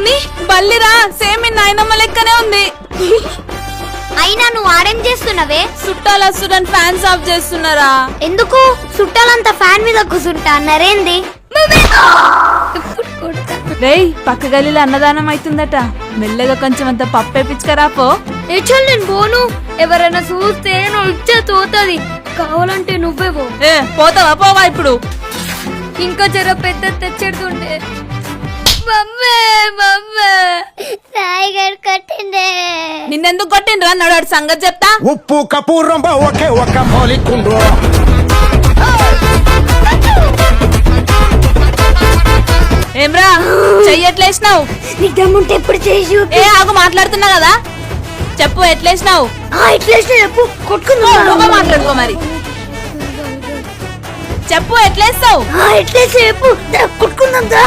ఉంది బల్లిరా, సేమ్ మీ నాయనమ్మ లెక్కనే ఉంది. అయినా నువ్వు ఆడేం చేస్తున్నావే? చుట్టాలు వస్తుందని ఫ్యాన్స్ ఆఫ్ చేస్తున్నారా? ఎందుకు? చుట్టాలంతా ఫ్యాన్ మీద కూర్చుంటా అన్నారేంది? రేయ్, పక్క గల్లీలో అన్నదానం అవుతుందట, మెల్లగా కొంచెం అంత పప్పేపించుకరాపో. ఎచ్చల్ నేను పోను, ఎవరైనా చూస్తే నువ్వు ఇచ్చే తోతది. కావాలంటే నువ్వే పో. పోతావా? పోవా ఇప్పుడు. ఇంకా జర పెద్ద తెచ్చేడుతుండే. నిన్నెందుకు కొట్టిండ్రా? నడు సంగతి చెప్తా. ఉప్పు కపూరం ఒకే ఒక మౌలికుండ్రు. ఏమ్రా చెయ్యట్లేసినావు? నీకు దమ్ముంటే ఎప్పుడు చేసి ఆగు, మాట్లాడుతున్నా కదా, చెప్పు ఎట్లేసినావు? చెప్పు, కొట్టుకుందా మాట్లాడుకో మరి, చెప్పు ఎట్లేస్తావు? ఎట్లేసి చెప్పు, కొట్టుకుందా.